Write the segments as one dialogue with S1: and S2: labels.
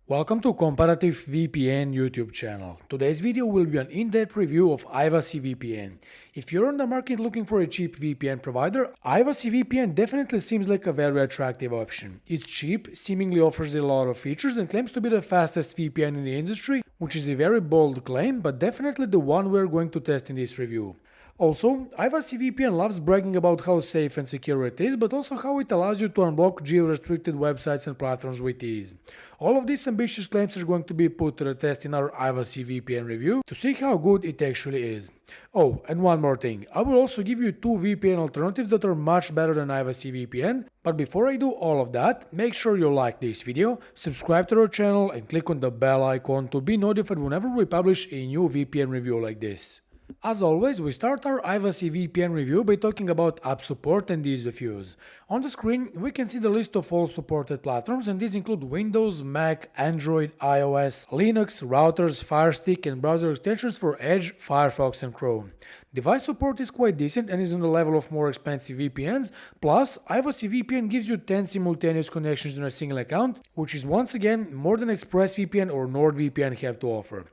S1: Welcome to Comparative VPN YouTube channel. Today's video will be an in-depth review of Ivacy VPN. If you're on the market looking for a cheap VPN provider, Ivacy VPN definitely seems like a very attractive option. It's cheap, seemingly offers a lot of features and claims to be the fastest VPN in the industry, which is a very bold claim, but definitely the one we're going to test in this review. Also, Ivacy VPN loves bragging about how safe and secure it is, but also how it allows you to unblock geo-restricted websites and platforms with ease. All of these ambitious claims are going to be put to the test in our Ivacy VPN review to see how good it actually is. Oh, and one more thing, I will also give you two VPN alternatives that are much better than Ivacy VPN, but before I do all of that, make sure you like this video, subscribe to our channel and click on the bell icon to be notified whenever we publish a new VPN review like this. As always, we start our Ivacy VPN review by talking about app support and ease of use. On the screen, we can see the list of all supported platforms, and these include Windows, Mac, Android, iOS, Linux, routers, Fire Stick, and browser extensions for Edge, Firefox, and Chrome. Device support is quite decent and is on the level of more expensive VPNs, plus Ivacy VPN gives you 10 simultaneous connections in a single account, which is once again more than ExpressVPN or NordVPN have to offer.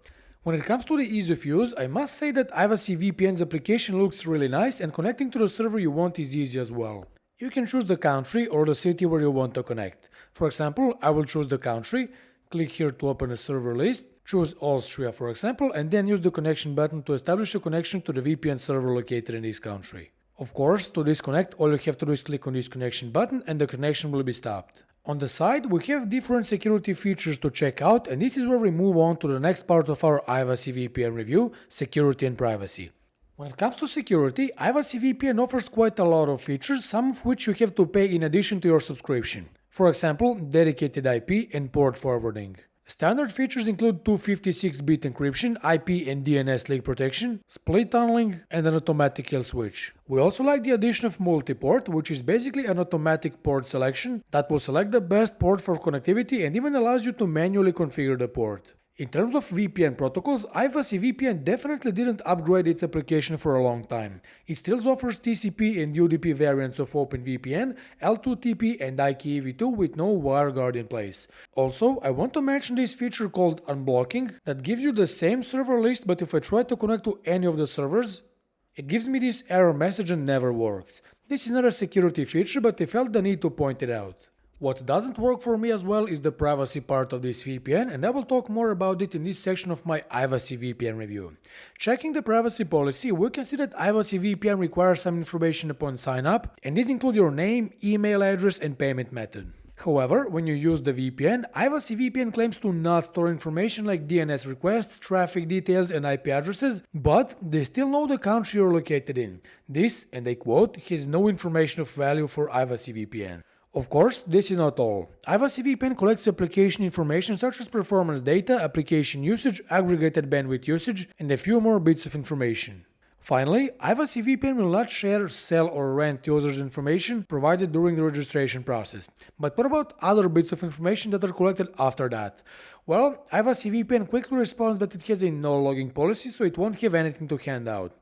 S1: When it comes to the ease of use, I must say that Ivacy VPN's application looks really nice and connecting to the server you want is easy as well. You can choose the country or the city where you want to connect. For example, I will choose the country, click here to open a server list, choose Austria for example, and then use the connection button to establish a connection to the VPN server located in this country. Of course, to disconnect, all you have to do is click on this connection button and the connection will be stopped. On the side, we have different security features to check out, and this is where we move on to the next part of our Ivacy VPN review, security and privacy. When it comes to security, Ivacy VPN offers quite a lot of features, some of which you have to pay in addition to your subscription. For example, dedicated IP and port forwarding. Standard features include 256-bit encryption, IP and DNS leak protection, split tunneling, and an automatic kill switch. We also like the addition of multi-port, which is basically an automatic port selection that will select the best port for connectivity and even allows you to manually configure the port. In terms of VPN protocols, Ivacy VPN definitely didn't upgrade its application for a long time. It still offers TCP and UDP variants of OpenVPN, L2TP and IKEv2 with no WireGuard in place. Also, I want to mention this feature called unblocking that gives you the same server list, but if I try to connect to any of the servers, it gives me this error message and never works. This is not a security feature, but I felt the need to point it out. What doesn't work for me as well is the privacy part of this VPN, and I will talk more about it in this section of my Ivacy VPN review. Checking the privacy policy, we can see that Ivacy VPN requires some information upon sign up, and these include your name, email address and payment method. However, when you use the VPN, Ivacy VPN claims to not store information like DNS requests, traffic details and IP addresses, but they still know the country you're located in. This, and I quote, has no information of value for Ivacy VPN. Of course, this is not all. Ivacy VPN collects application information such as performance data, application usage, aggregated bandwidth usage, and a few more bits of information. Finally, Ivacy VPN will not share, sell or rent users' information provided during the registration process. But what about other bits of information that are collected after that? Well, Ivacy VPN quickly responds that it has a no logging policy, so it won't have anything to hand out.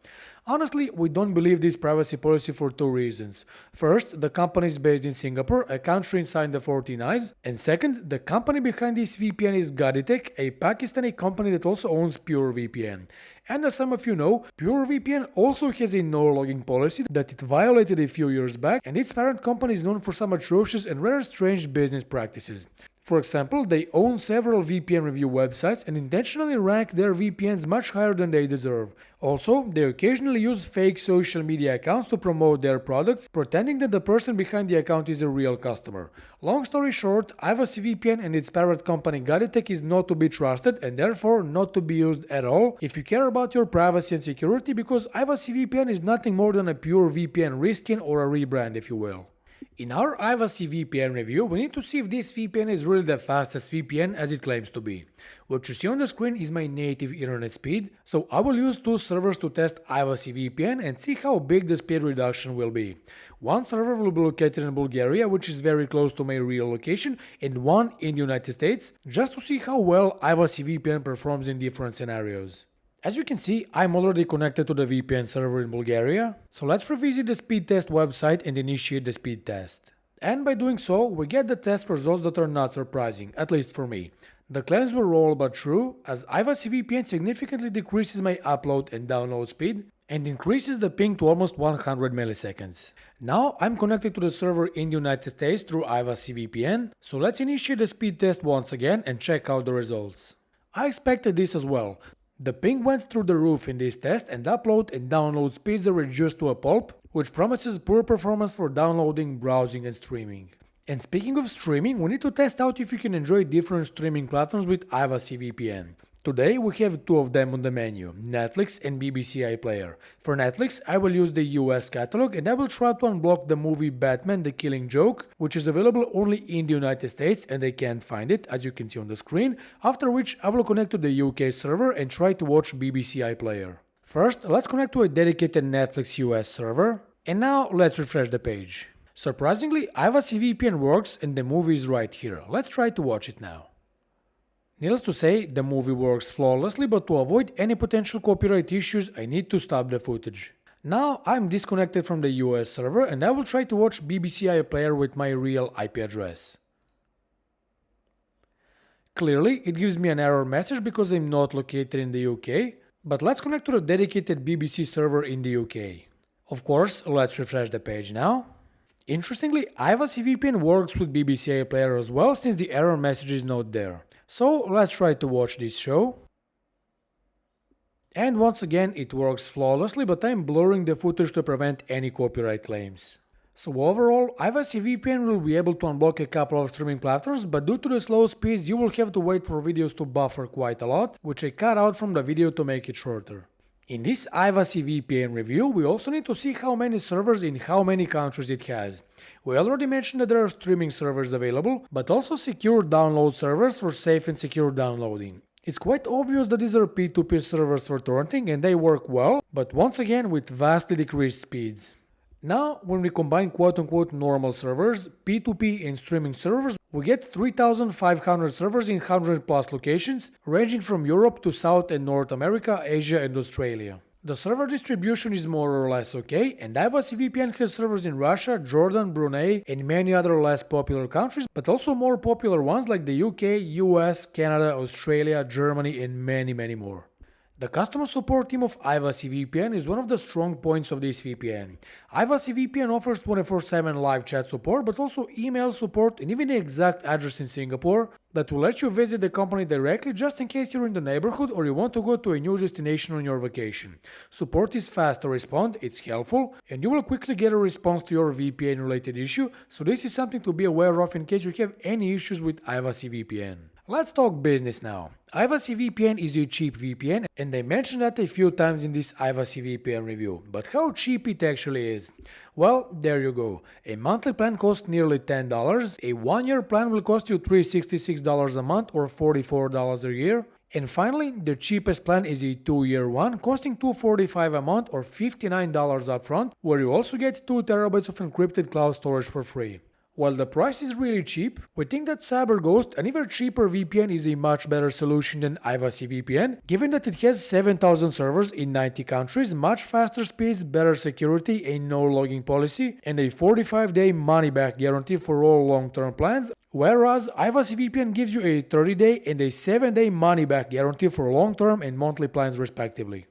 S1: Honestly, we don't believe this privacy policy for two reasons. First, the company is based in Singapore, a country inside the 14 Eyes, and second, the company behind this VPN is Gaditek, a Pakistani company that also owns PureVPN. And as some of you know, PureVPN also has a no-logging policy that it violated a few years back, and its parent company is known for some atrocious and rather strange business practices. For example, they own several VPN review websites and intentionally rank their VPNs much higher than they deserve. Also, they occasionally use fake social media accounts to promote their products, pretending that the person behind the account is a real customer. Long story short, Ivacy VPN and its parent company Gaditek is not to be trusted and therefore not to be used at all if you care about your privacy and security, because Ivacy VPN is nothing more than a PureVPN reskin or a rebrand, if you will. In our Ivacy VPN review, we need to see if this VPN is really the fastest VPN as it claims to be. What you see on the screen is my native internet speed, so I will use two servers to test Ivacy VPN and see how big the speed reduction will be. One server will be located in Bulgaria, which is very close to my real location, and one in the United States, just to see how well Ivacy VPN performs in different scenarios. As you can see, I'm already connected to the VPN server in Bulgaria, so let's revisit the speed test website and initiate the speed test. And by doing so, we get the test results that are not surprising, at least for me. The claims were all but true, as Ivacy VPN significantly decreases my upload and download speed and increases the ping to almost 100 milliseconds. Now I'm connected to the server in the United States through Ivacy VPN, so let's initiate the speed test once again and check out the results. I expected this as well. The ping went through the roof in this test and upload and download speeds are reduced to a pulp, which promises poor performance for downloading, browsing and streaming. And speaking of streaming, we need to test out if you can enjoy different streaming platforms with Ivacy VPN. Today we have two of them on the menu, Netflix and BBC iPlayer. For Netflix, I will use the US catalog and I will try to unblock the movie Batman: The Killing Joke, which is available only in the United States and I can't find it, as you can see on the screen, after which I will connect to the UK server and try to watch BBC iPlayer. First, let's connect to a dedicated Netflix US server, and now let's refresh the page. Surprisingly, Ivacy VPN works and the movie is right here. Let's try to watch it now. Needless to say, the movie works flawlessly, but to avoid any potential copyright issues, I need to stop the footage. Now I'm disconnected from the US server and I will try to watch BBC iPlayer with my real IP address. Clearly, it gives me an error message because I'm not located in the UK, but let's connect to the dedicated BBC server in the UK. Of course, let's refresh the page now. Interestingly, Ivacy VPN works with BBC iPlayer as well, since the error message is not there. So let's try to watch this show. And once again it works flawlessly, but I'm blurring the footage to prevent any copyright claims. So overall, Ivacy VPN will be able to unblock a couple of streaming platforms, but due to the slow speeds you will have to wait for videos to buffer quite a lot, which I cut out from the video to make it shorter. In this Ivacy VPN review, we also need to see how many servers in how many countries it has. We already mentioned that there are streaming servers available, but also secure download servers for safe and secure downloading. It's quite obvious that these are P2P servers for torrenting and they work well, but once again with vastly decreased speeds. Now, when we combine quote-unquote normal servers, P2P and streaming servers, we get 3,500 servers in 100 plus locations, ranging from Europe to South and North America, Asia and Australia. The server distribution is more or less okay, and Ivacy VPN has servers in Russia, Jordan, Brunei and many other less popular countries, but also more popular ones like the UK, US, Canada, Australia, Germany and many more. The customer support team of Ivacy VPN is one of the strong points of this VPN. Ivacy VPN offers 24/7 live chat support, but also email support and even the exact address in Singapore that will let you visit the company directly just in case you're in the neighborhood or you want to go to a new destination on your vacation. Support is fast to respond, it's helpful, and you will quickly get a response to your VPN related issue, so this is something to be aware of in case you have any issues with Ivacy VPN. Let's talk business now. Ivacy VPN is a cheap VPN, and I mentioned that a few times in this Ivacy VPN review, but how cheap it actually is? Well, there you go. A monthly plan costs nearly $10, a 1-year plan will cost you $366 a month or $44 a year, and finally, the cheapest plan is a 2-year one costing $245 a month or $59 upfront, where you also get 2 TB of encrypted cloud storage for free. While the price is really cheap, we think that CyberGhost, an even cheaper VPN, is a much better solution than Ivacy VPN, given that it has 7,000 servers in 90 countries, much faster speeds, better security, a no logging policy, and a 45-day money-back guarantee for all long-term plans, whereas Ivacy VPN gives you a 30-day and a 7-day money-back guarantee for long-term and monthly plans respectively.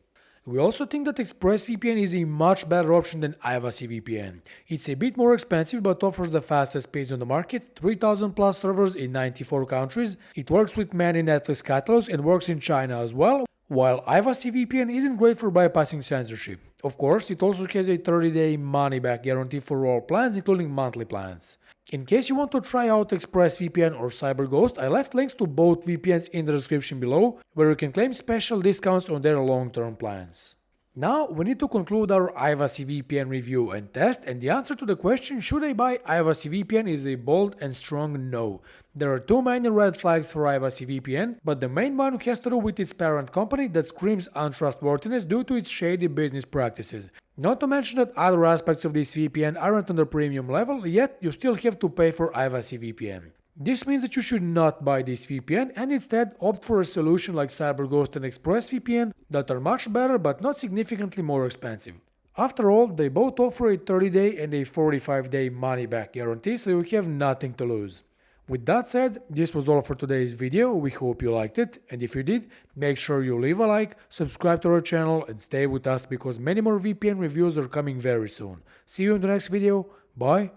S1: We also think that ExpressVPN is a much better option than Ivacy VPN. It's a bit more expensive but offers the fastest speeds on the market, 3,000 plus servers in 94 countries. It works with many Netflix catalogs and works in China as well, while Ivacy VPN isn't great for bypassing censorship. Of course, it also has a 30-day money-back guarantee for all plans, including monthly plans. In case you want to try out ExpressVPN or CyberGhost, I left links to both VPNs in the description below, where you can claim special discounts on their long-term plans. Now we need to conclude our Ivacy VPN review and test, and the answer to the question should I buy Ivacy VPN is a bold and strong no. There are too many red flags for Ivacy VPN, but the main one has to do with its parent company that screams untrustworthiness due to its shady business practices. Not to mention that other aspects of this VPN aren't on the premium level, yet you still have to pay for Ivacy VPN. This means that you should not buy this VPN and instead opt for a solution like CyberGhost and ExpressVPN that are much better but not significantly more expensive. After all, they both offer a 30-day and a 45-day money-back guarantee, so you have nothing to lose. With that said, this was all for today's video. We hope you liked it, and if you did, make sure you leave a like, subscribe to our channel, and stay with us because many more VPN reviews are coming very soon. See you in the next video. Bye.